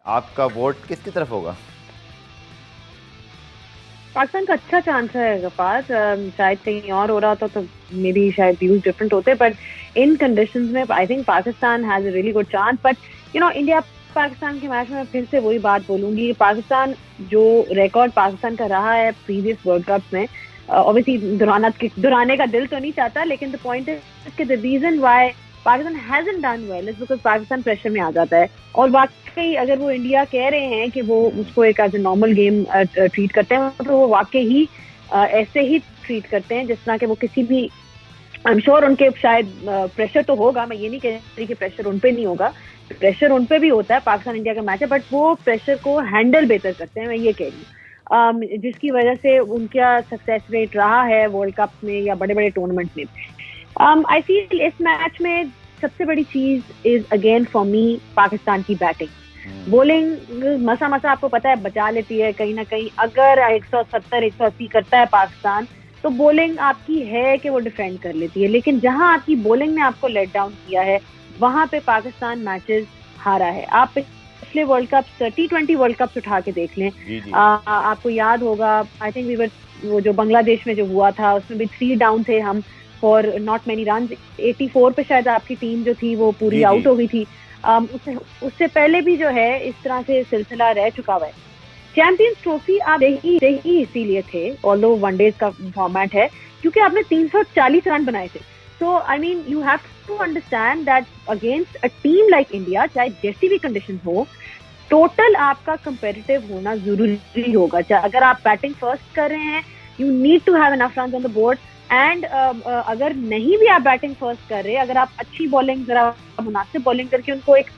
आपका वोट किसकी तरफ होगा? पाकिस्तान का अच्छा चांस है गफार। शायद कहीं और हो रहा था तो मे बी शायद व्यूज डिफरेंट होते, बट इन कंडीशंस में I think Pakistan has a really good chance. But India Pakistan के मैच में फिर से वही बात बोलूंगी, पाकिस्तान जो रिकॉर्ड पाकिस्तान का रहा है प्रीवियस वर्ल्ड कप में, ऑब्वियसली दुराने का दिल तो नहीं चाहता, लेकिन द पॉइंट इज कि the reason why Pakistan hasn't done well is because Pakistan pressure में आ जाता है। और वाकई अगर वो इंडिया कह रहे हैं कि वो उसको एक as a normal game treat करते हैं, तो वो वाकई ही ऐसे ही ट्रीट करते हैं जिस तरह के वो किसी भी, आई एम श्योर उनके शायद प्रेशर तो होगा, मैं ये नहीं कह रही कि प्रेशर उन पे नहीं होगा, प्रेशर उन पे भी होता है, पाकिस्तान इंडिया का मैच है, बट वो प्रेशर को हैंडल बेहतर करते हैं, मैं ये कह रही हूँ, जिसकी वजह से उनका सक्सेस रेट रहा है वर्ल्ड कप में या बड़े बड़े टूर्नामेंट में। आई फील इस मैच में सबसे बड़ी चीज is again for me Pakistan की बैटिंग। बॉलिंग मसा मसा आपको पता है बचा लेती है कहीं ना कहीं, अगर 170 180 करता है पाकिस्तान तो बॉलिंग आपकी है कि वो डिफेंड कर लेती है, लेकिन जहां आपकी बॉलिंग ने आपको लेट डाउन किया है वहां पे पाकिस्तान मैचेस हारा है। आप पिछले world cup T20 world cup उठा के देख लें, आपको याद होगा, आई थिंक वी वर, वो जो बांग्लादेश में जो हुआ था उसमें भी 3 डाउन थे हम फॉर नॉट मेनी रन, 84 पे शायद आपकी टीम जो थी वो पूरी आउट हो गई थी। उससे पहले भी जो है इस तरह से सिलसिला रह चुका हुआ है। चैंपियंस ट्रॉफी आप रही इसीलिए थे, ऑल्दो वनडेज का फॉर्मेट है, क्योंकि आपने 340 रन बनाए थे। So I mean you have to understand that against a team like India, चाहे जैसी भी कंडीशन हो, टोटल आपका कंपेटिटिव होना जरूरी होगा। अगर आप बैटिंग फर्स्ट कर रहे हैं, you need to have enough runs on the board, and अगर नहीं भी आप बैटिंग फर्स्ट कर रहे हैं, अगर आप अच्छी बॉलिंग, जरा मुनासिब बॉलिंग करके उनको एक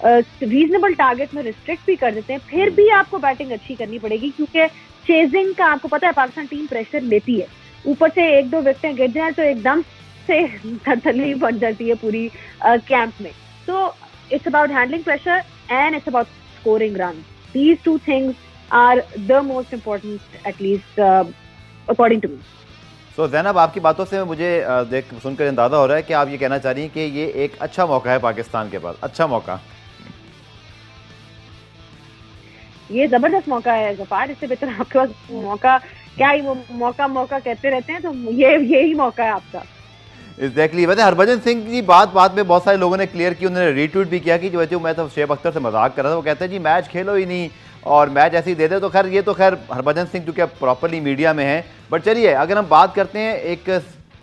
रीजनेबल टारगेट में रिस्ट्रिक्ट भी कर देते हैं, फिर भी आपको बैटिंग अच्छी करनी पड़ेगी, क्योंकि चेजिंग का आपको पता है पाकिस्तान टीम प्रेशर लेती है, ऊपर से 1-2 विकेटें गिर जाए तो एकदम से थरथरी बन जाती है पूरी कैंप में। तो it's about handling pressure and it's about scoring run. These 2 things are the most important, at least according to me. तो ज़ैनब, आपकी बातों से मुझे देख सुनकर अंदाज़ा हो रहा है कि आप ये कहना चाह रही हैं कि ये एक अच्छा मौका है पाकिस्तान के पास, अच्छा मौका, ये जबरदस्त मौका है गफार, इससे बेहतर आपके पास मौका क्या ही, वो मौका कहते रहते हैं, तो यही मौका है आपका। एग्जैक्टली। वैसे हरभजन सिंह की बात में बहुत सारे लोगों ने क्लियर की, उन्होंने रीट्वीट भी किया कि जो मैं तो शेब अख्तर से मजाक कर रहा था, वो कहते हैं जी मैच खेलो ही नहीं और मैच ऐसे ही दे दे। तो खैर ये तो हरभजन सिंह क्योंकि अब प्रॉपरली मीडिया में है, बट चलिए अगर हम बात करते हैं एक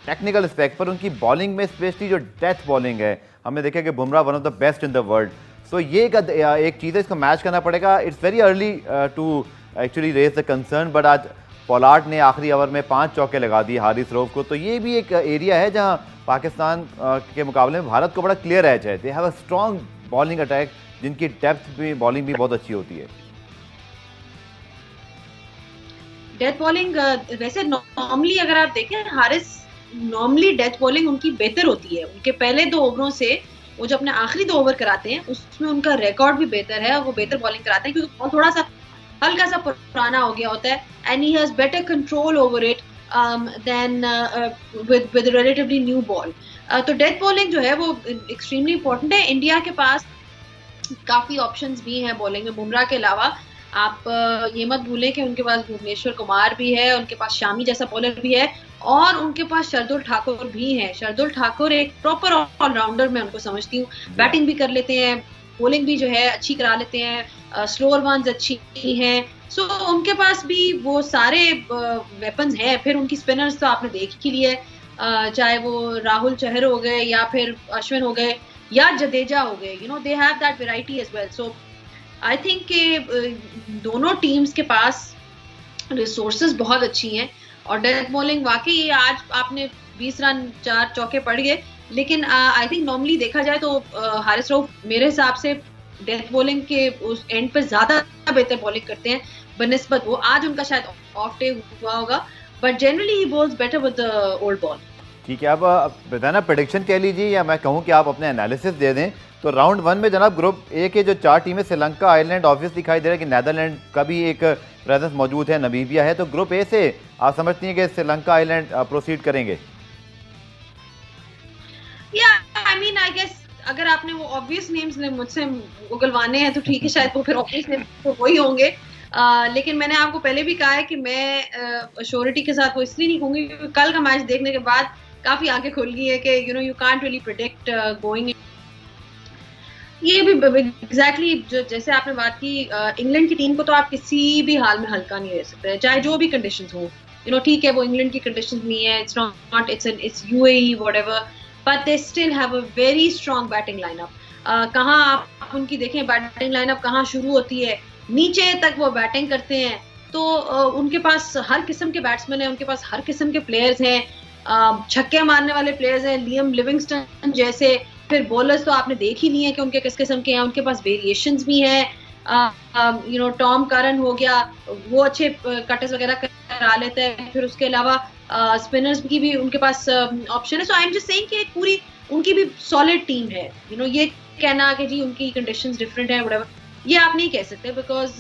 टेक्निकल एस्पेक्ट पर, उनकी बॉलिंग में स्पेशली जो डेथ बॉलिंग है, हमने देखा कि Bumrah one of the best in the world. सो ये एक चीज़ है, इसको मैच करना पड़ेगा। It's very early to actually raise the concern, but आज पोलार्ड ने आखिरी ओवर में 5 चौके लगा दिए हारिस रऊफ को, तो ये भी एक एरिया है जहां पाकिस्तान के मुकाबले में भारत को बड़ा क्लियर एज है। They have a strong bowling attack, जिनकी डेप्थ भी बॉलिंग भी बहुत अच्छी होती है। डेथ बॉलिंग वैसे नॉर्मली अगर आप देखें, हारिस नॉर्मली डेथ बॉलिंग उनकी बेहतर होती है, उनके पहले 2 ओवरों से वो जो अपने आखिरी 2 ओवर कराते हैं उसमें उनका रिकॉर्ड भी बेहतर है, वो बेहतर बॉलिंग कराते हैं, क्योंकि बॉल थोड़ा सा हल्का सा पुराना हो गया होता है, and he has better control over it than with relatively new ball. तो डेथ बॉलिंग जो है वो एक्सट्रीमली इंपॉर्टेंट है। इंडिया के पास काफी ऑप्शंस भी हैं बॉलिंग में, बुमराह के अलावा आप ये मत भूलें कि उनके पास भुवनेश्वर कुमार भी है, उनके पास शामी जैसा बॉलर भी है, और उनके पास शार्दुल ठाकुर भी है। शार्दुल ठाकुर एक प्रॉपर ऑलराउंडर मैं उनको समझती हूँ, बैटिंग भी कर लेते हैं, बॉलिंग भी जो है अच्छी करा लेते हैं, स्लोअर वंस अच्छी हैं, सो उनके पास भी वो सारे वेपन्स हैं। फिर उनकी स्पिनर्स तो आपने देख ही लिए, चाहे वो राहुल चहर हो गए या फिर अश्विन हो गए या जडेजा हो गए, you know they have that variety as well. So I think कि दोनों टीम्स के पास रिसोर्सेज बहुत अच्छी हैं, और डेथ बॉलिंग वाकई आज आपने 20 रन 4 चौके पड़ गए, लेकिन आई थिंक नॉर्मली देखा जाए तो हारिस रऊफ मेरे हिसाब से डेथ बॉलिंग के उस एंड पे ज्यादा बेहतर बॉलिंग करते हैं बनिस्बत, वो आज उनका शायद ऑफ डे हुआ होगा, but generally he balls better with the old ball. ठीक है, आप बताना प्रेडिक्शन कह लीजिए या मैं कहूँ कि आप अपने एनालिसिस दे दें। तो राउंड 1 में जनाब ग्रुप ए के जो 4 टीमें, श्रीलंका, आयरलैंड, ऑब्वियस दिखाई दे रहा है कि नेदरलैंड का भी एक प्रेजेंस मौजूद है, नमीबिया है, तो ग्रुप ए से आप समझती हैं कि श्रीलंका, आयरलैंड प्रोसीड करेंगे? या आई मीन आई गेस अगर आपने वो ऑब्वियस नेम्स मुझसे उगलवाने हैं तो ठीक है, शायद वो फिर ऑब्वियस नेम्स तो वही होंगे। लेकिन मैंने आपको पहले भी कहा है कि मैं श्योरिटी के साथ वो इसलिए नहीं कहूंगी क्योंकि कल का मैच देखने के बाद काफी आंखें खुल गई है कि you can't really predict going. ये भी एग्जैक्टली जैसे आपने बात की, इंग्लैंड की टीम को तो आप किसी भी हाल में हल्का नहीं ले सकते, चाहे जो भी कंडीशंस हो। ठीक है, वो इंग्लैंड की कंडीशंस नहीं है, it's not, it's UAE whatever, but they still have a very strong batting lineup. कहाँ आप उनकी देखें बैटिंग लाइनअप कहाँ शुरू होती है, नीचे तक वो बैटिंग करते हैं। तो उनके पास हर किस्म के बैट्समैन हैं, उनके पास हर किस्म के प्लेयर्स हैं, छक्के मारने वाले प्लेयर्स हैं, लियम लिविंगस्टन जैसे। फिर बॉलर्स तो आपने देख ही लिए हैं कि उनके किस किस्म के हैं, उनके पास वेरिएशंस भी हैं। टॉम करन हो गया, वो अच्छे कटर्स वगैरह करा लेते हैं। फिर उसके अलावा स्पिनर्स की भी उनके पास ऑप्शन है। सो आई एम जस्ट सेइंग कि एक पूरी उनकी भी सॉलिड टीम है। ये कहना कि जी उनकी कंडीशंस डिफरेंट है व्हाटएवर, ये आप नहीं कह सकते, बिकॉज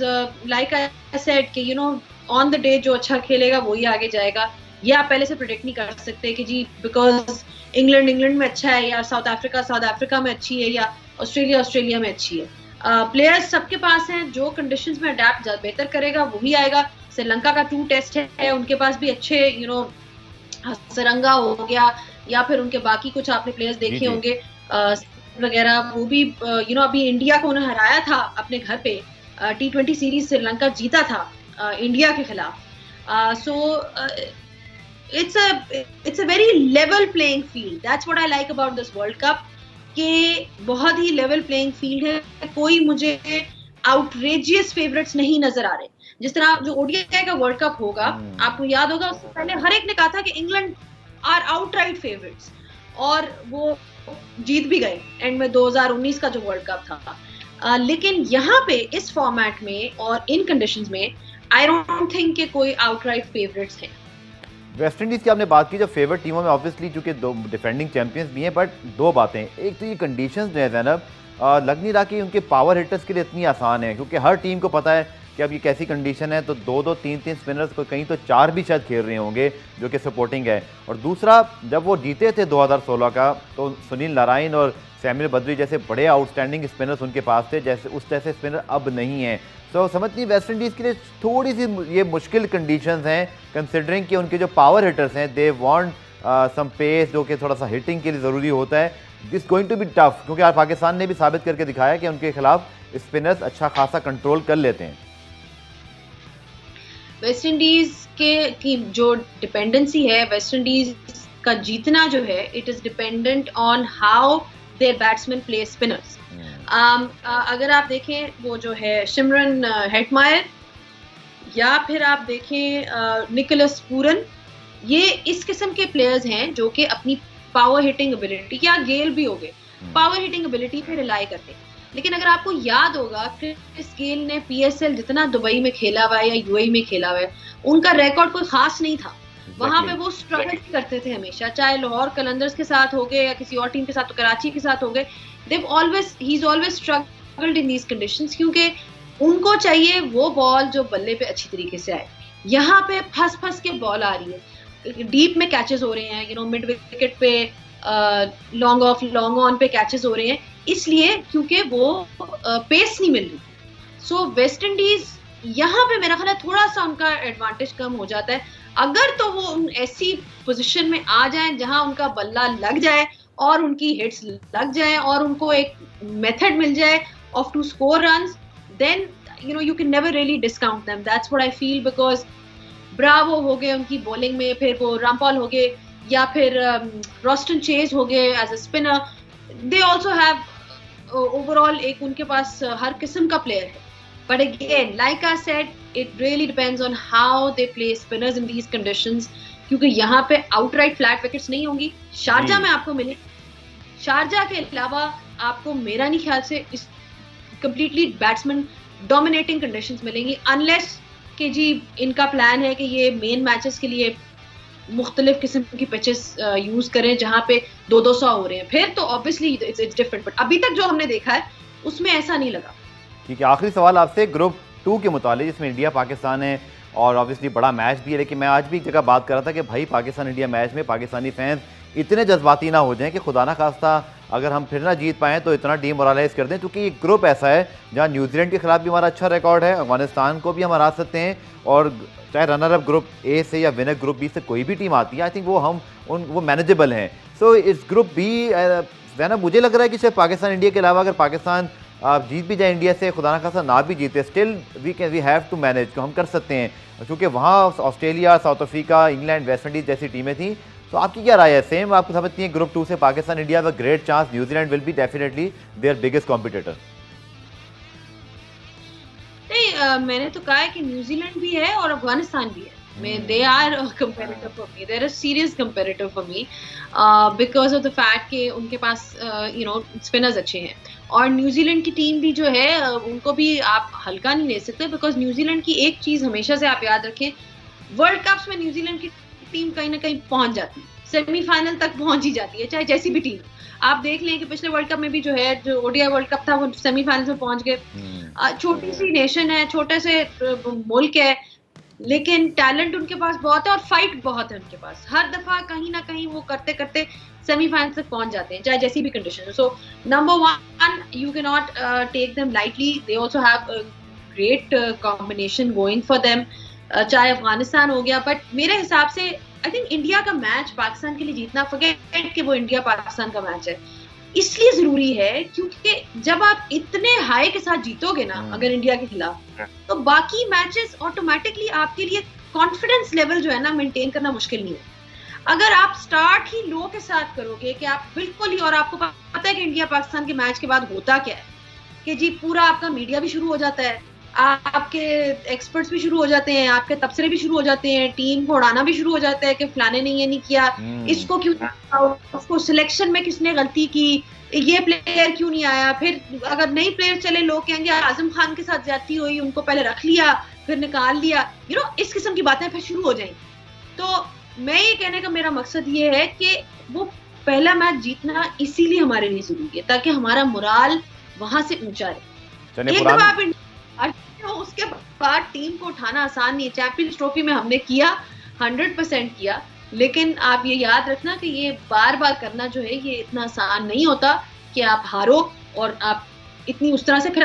लाइक आई सेड कि ऑन द डे जो अच्छा खेलेगा वही आगे जाएगा। ये आप पहले से प्रेडिक्ट नहीं कर सकते कि जी बिकॉज इंग्लैंड में अच्छा है, या साउथ अफ्रीका में अच्छी है, या ऑस्ट्रेलिया में अच्छी है। प्लेयर्स सबके पास हैं, जो कंडीशंस में अडेप्ट बेहतर करेगा वही आएगा। श्रीलंका का 2 टेस्ट है, उनके पास भी अच्छे हसरंगा हो गया, या फिर उनके बाकी कुछ आपने प्लेयर्स देखे होंगे वगैरह, वो भी अभी इंडिया को उन्हें हराया था अपने घर पे। T20 सीरीज श्रीलंका जीता था इंडिया के खिलाफ। सो it's a very level playing field. That's what I like about this World Cup, कि बहुत ही लेवल प्लेइंग फील्ड है। कोई मुझे आउटरेजियस फेवरेट्स नहीं नजर आ रहे। जिस तरह जो ओडीआई का वर्ल्ड कप होगा, आपको याद होगा उससे पहले हर एक ने कहा था कि इंग्लैंड आर आउटराइट फेवरेट्स, और वो जीत भी गए एंड में 2019 का जो वर्ल्ड कप था। लेकिन यहाँ पे इस फॉर्मेट में और इन कंडीशंस में आई डोंट थिंक कि कोई आउटराइट फेवरेट्स हैं। वेस्ट इंडीज़ की आपने बात की, जो फेवरेट टीमों में ऑब्वियसली चूंकि 2 डिफेंडिंग चैंपियंस भी हैं, बट 2 बातें। एक तो ये कंडीशंस जो है ज़ैनब, लग नहीं रहा कि उनके पावर हिटर्स के लिए इतनी आसान है, क्योंकि हर टीम को पता है कि अब ये कैसी कंडीशन है, तो 2-2 3-3 स्पिनर्स को कहीं तो 4 भी शायद खेल रहे होंगे, जो कि सपोर्टिंग है। और दूसरा, जब वो जीते थे 2016 का, तो सुनील नारायण और सैमुअल बद्री जैसे बड़े आउटस्टैंडिंग स्पिनर्स उनके पास थे, जैसे उस जैसे स्पिनर अब नहीं हैं। तो समझती वेस्ट इंडीज़ के लिए थोड़ी सी ये मुश्किल कंडीशंस हैं, कंसिडरिंग कि उनके जो पावर हिटर्स हैं दे वांट सम पेस, जो कि थोड़ा सा हिटिंग के लिए ज़रूरी होता है। This going to be tough, क्योंकि आज पाकिस्तान ने भी साबित करके दिखाया कि उनके खिलाफ स्पिनर्स अच्छा खासा कंट्रोल कर लेते हैं। वेस्ट इंडीज की जो डिपेंडेंसी है, वेस्ट इंडीज का जीतना जो है, it is dependent on how their batsman play spinners. अगर आप देखें वो जो है सिमरन हेटमायर, या फिर आप देखें निकोलस पूरन, ये इस किस्म के प्लेयर्स हैं जो कि अपनी पावर हिटिंग एबिलिटी, या गेल भी हो गए, पावर हिटिंग एबिलिटी पे रिलाई करते हैं। लेकिन अगर आपको याद होगा, क्रिस गेल ने PSL जितना दुबई में खेला हुआ है या यूएई में खेला हुआ है, उनका रिकॉर्ड कोई खास नहीं था। वहां पे वो स्ट्रगल करते थे हमेशा, चाहे लाहौर कलंदर्स के साथ हो गए या किसी और टीम के साथ, तो कराची के साथ हो गए। He is always struggled in these conditions, क्योंकि उनको चाहिए वो बॉल जो बल्ले पे अच्छी तरीके से आए। यहाँ पे फंस के बॉल आ रही है, डीप में कैचेस हो रहे हैं, मिड विकेट पे लॉन्ग ऑफ लॉन्ग ऑन पे कैचेस हो रहे हैं, इसलिए क्योंकि वो पेस नहीं मिल रही। सो वेस्ट इंडीज यहाँ पे मेरा ख्याल है थोड़ा सा उनका एडवांटेज कम हो जाता है। अगर तो वो ऐसी पोजीशन में आ जाए जहां उनका बल्ला लग जाए और उनकी हिट्स लग जाए और उनको एक मेथड मिल जाए off to score runs, then you can never really discount them. That's what I feel, because Bravo हो गए उनकी बॉलिंग में, फिर वो रामपाल हो गए, या फिर रॉस्टन चेज हो गए as a spinner. They also have overall एक उनके पास हर किस्म का प्लेयर है। But again like I said, it really depends on how they play spinners in these conditions, क्योंकि यहाँ पे आउटराइट फ्लैट विकेट्स नहीं होंगी। शारजा में आपको मिले, शारजा के अलावा आपको मेरा नहीं ख्याल से इस कंप्लीटली बैट्समैन डोमिनेटिंग कंडीशंस मिलेंगी, अनलेस कि जी इनका प्लान है कि ये मेन मैचेस के लिए मुख्तलिफ किस्म की पिचेस यूज करें जहां पे 200 हो रहे हैं, फिर तो ऑब्वियसली इट्स डिफरेंट। बट अभी तक जो हमने देखा है उसमें ऐसा नहीं लगा। ठीक है, आखिरी सवाल आपसे ग्रुप 2 के मुतालिक, जिसमें इंडिया पाकिस्तान है और ऑब्वियसली बड़ा मैच भी है, लेकिन मैं आज भी एक जगह बात कर रहा था कि भाई पाकिस्तान इंडिया मैच में पाकिस्तानी फैंस इतने जज्बाती ना हो जाएं कि खुदा ना खास्ता अगर हम फिर ना जीत पाएँ तो इतना डीमोरलाइज कर दें, क्योंकि ये ग्रुप ऐसा है जहाँ न्यूजीलैंड के खिलाफ भी हमारा अच्छा रिकॉर्ड है, अफगानिस्तान को भी हम हरा सकते हैं, और चाहे रनर अप ग्रुप ए से या विनर ग्रुप बी से कोई भी टीम आती है, आई थिंक वो मैनेजेबल हैं। सो इस ग्रुप बी वैना मुझे लग रहा है कि सिर्फ पाकिस्तान इंडिया के अलावा अगर पाकिस्तान जीत भी जाए इंडिया से, खुदा ना खास्ता ना भी जीते, still we have to manage, तो हम कर सकते हैं, क्योंकि वहाँ Australia, South Africa, England, West Indies जैसी टीमें थी। तो आपकी क्या राय है? सेम आपको समझती हैं ग्रुप 2 से पाकिस्तान इंडिया का great chance, New Zealand will be definitely their biggest competitor? नहीं, मैंने तो कहा है कि न्यूजीलैंड भी है और अफगानिस्तान भी है। They are comparative for me, there are serious comparative for me because of the fact कि उनके पास स्पिनर्स अच्छे हैं, और न्यूजीलैंड की टीम भी जो है उनको भी आप हल्का नहीं ले सकते, बिकॉज न्यूजीलैंड की एक चीज हमेशा से आप याद रखें, वर्ल्ड कप्स में न्यूजीलैंड की टीम कहीं ना कहीं पहुंच जाती है, सेमीफाइनल तक पहुंच ही जाती है, चाहे जैसी भी टीम। आप देख लें कि पिछले वर्ल्ड कप में भी जो है, जो ओडीआई वर्ल्ड कप था, वो सेमीफाइनल में पहुंच गए। छोटी सी नेशन है, छोटे से मुल्क है, लेकिन टैलेंट उनके पास बहुत है और फाइट बहुत है उनके पास। हर दफा कहीं ना कहीं वो करते करते सेमीफाइनल तक पहुंच जाते हैं, चाहे जैसी भी condition. So number 1, you can not take them lightly, they also have great combination going for them, चाहे अफगानिस्तान हो गया। बट मेरे हिसाब से आई थिंक इंडिया का मैच पाकिस्तान के लिए जीतना, फॉरगेट कि वो इंडिया पाकिस्तान का मैच है, इसलिए जरूरी है क्योंकि जब आप इतने हाई के साथ जीतोगे ना अगर इंडिया के खिलाफ, तो बाकी मैचेस ऑटोमेटिकली आपके लिए कॉन्फिडेंस लेवल जो है ना मेंटेन करना मुश्किल नहीं है। अगर आप स्टार्ट ही लो के साथ करोगे कि आप बिल्कुल ही, और आपको पता है कि इंडिया पाकिस्तान के मैच के बाद होता क्या है कि जी पूरा आपका मीडिया भी शुरू हो जाता है, आपके एक्सपर्ट्स भी शुरू हो जाते हैं, आपके तबसरे भी शुरू हो जाते हैं, टीम को उड़ाना भी शुरू हो जाता है कि फलाने ने ये नहीं किया, इसको क्यों, उसको सिलेक्शन में किसने गलती की, ये प्लेयर क्यों नहीं आया। फिर अगर नई प्लेयर चले, लोग कहेंगे आजम खान के साथ ज्यादती हुई, उनको पहले रख लिया फिर निकाल लिया, इस किस्म की बातें फिर शुरू हो जाएंगी। तो मैं ये कहने का मेरा मकसद ये है कि वो पहला मैच जीतना इसीलिए हमारे लिए जरूरी है, ताकि हमारा मोराल वहां से ऊंचा रहे। एक दफा आप उसके बाद टीम को उठाना आसान नहीं है। चैंपियंस ट्रॉफी में हमने किया, 100% किया, लेकिन आप ये याद रखना कि ये बार बार करना जो है ये इतना आसान नहीं होता कि आप हारो और आप इतनी उस तरह से फिर